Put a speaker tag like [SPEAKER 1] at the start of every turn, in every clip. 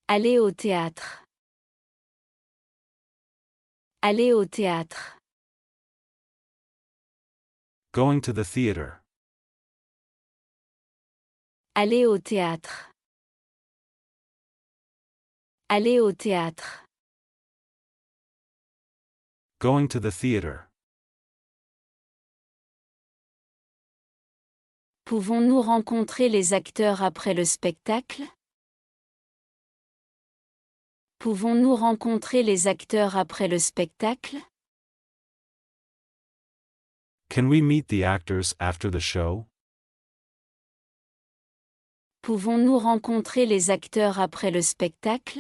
[SPEAKER 1] Aller au théâtre. Aller au théâtre.
[SPEAKER 2] Going to the theater.
[SPEAKER 1] Aller au théâtre. Aller au théâtre.
[SPEAKER 2] Going to the theater.
[SPEAKER 1] Pouvons-nous rencontrer les acteurs après le spectacle? Pouvons-nous rencontrer les acteurs après le spectacle?
[SPEAKER 2] Can we meet the actors after the show?
[SPEAKER 1] Pouvons-nous rencontrer les acteurs après le spectacle?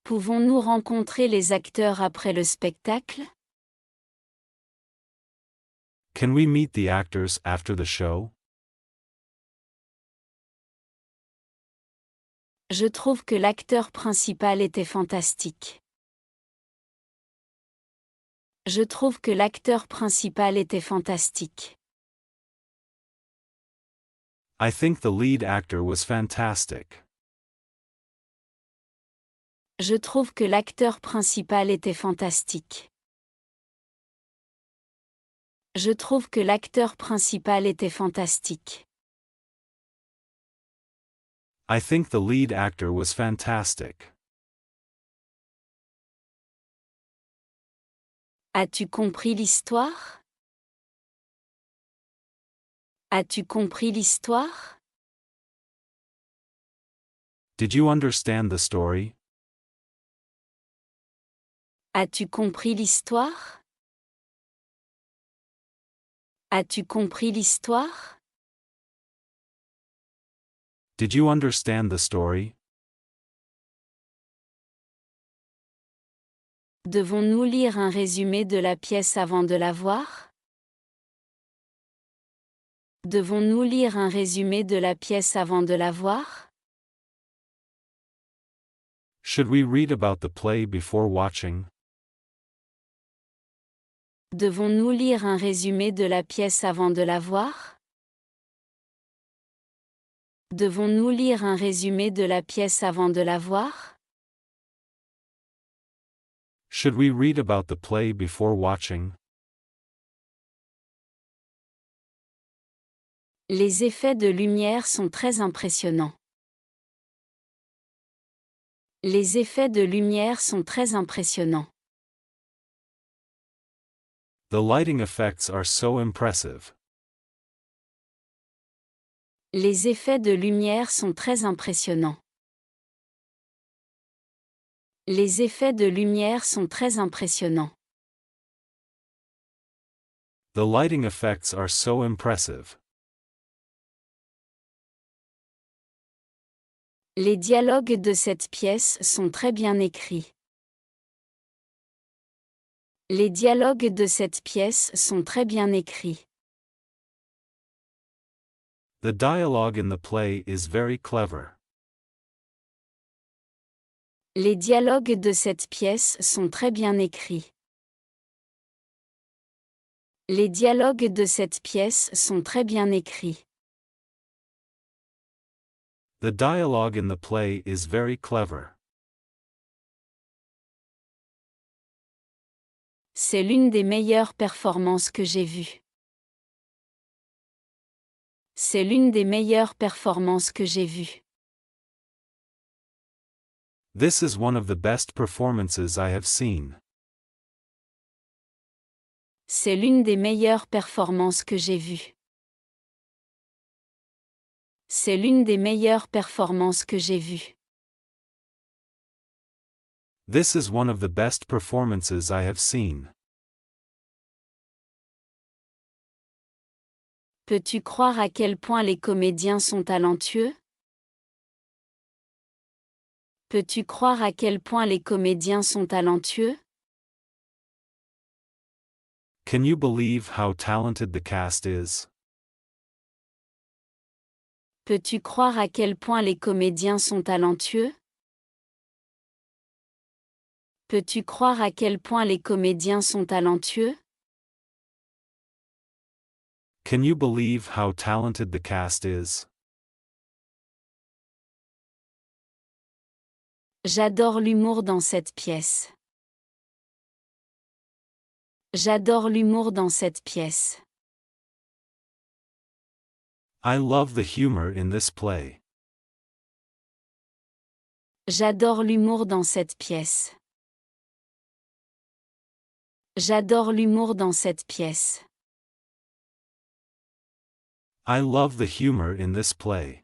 [SPEAKER 1] Pouvons-nous rencontrer les acteurs après le spectacle?
[SPEAKER 2] Can we meet the actors after the show?
[SPEAKER 1] Je trouve que l'acteur principal était fantastique. Je trouve que l'acteur principal était fantastique.
[SPEAKER 2] I think the lead actor was fantastic.
[SPEAKER 1] Je trouve que l'acteur principal était fantastique. Je trouve que l'acteur principal était fantastique.
[SPEAKER 2] I think the lead actor was fantastic.
[SPEAKER 1] As-tu compris l'histoire? As-tu compris l'histoire?
[SPEAKER 2] Did you understand the story?
[SPEAKER 1] As-tu compris l'histoire? As-tu compris l'histoire?
[SPEAKER 2] Did you understand the story?
[SPEAKER 1] Devons-nous lire un résumé de la pièce avant de la voir? Devons-nous lire un résumé de la pièce avant de la voir?
[SPEAKER 2] Should we read about the play before watching?
[SPEAKER 1] Devons-nous lire un résumé de la pièce avant de la voir? Devons-nous lire un résumé de la pièce avant de la voir?
[SPEAKER 2] Should we read about the play before watching?
[SPEAKER 1] Les effets de lumière sont très impressionnants. Les effets de lumière sont très impressionnants.
[SPEAKER 2] The lighting effects are so impressive.
[SPEAKER 1] Les effets de lumière sont très impressionnants. Les effets de lumière sont très impressionnants.
[SPEAKER 2] The lighting effects are so impressive.
[SPEAKER 1] Les dialogues de cette pièce sont très bien écrits. Les dialogues de cette pièce sont très bien écrits.
[SPEAKER 2] The dialogue in the play is very clever.
[SPEAKER 1] Les dialogues de cette pièce sont très bien écrits. Les dialogues de cette pièce sont très bien écrits.
[SPEAKER 2] The dialogue in the play is very clever.
[SPEAKER 1] C'est l'une des meilleures performances que j'ai vues. C'est l'une des meilleures performances que j'ai vues.
[SPEAKER 2] This is one of the best performances I have seen.
[SPEAKER 1] C'est l'une des meilleures performances que j'ai vues. C'est l'une des meilleures performances que j'ai vues.
[SPEAKER 2] This is one of the best performances I have seen.
[SPEAKER 1] Peux-tu croire à quel point les comédiens sont talentueux? Peux-tu croire à quel point les comédiens sont talentueux?
[SPEAKER 2] Can you believe how talented the cast is?
[SPEAKER 1] Peux-tu croire à quel point les comédiens sont talentueux? Peux-tu croire à quel point les comédiens sont talentueux?
[SPEAKER 2] Can you believe how talented the cast is?
[SPEAKER 1] J'adore l'humour dans cette pièce. J'adore l'humour dans cette pièce.
[SPEAKER 2] I love the humor in this play.
[SPEAKER 1] J'adore l'humour dans cette pièce. J'adore l'humour dans cette pièce.
[SPEAKER 2] I love the humor in this play.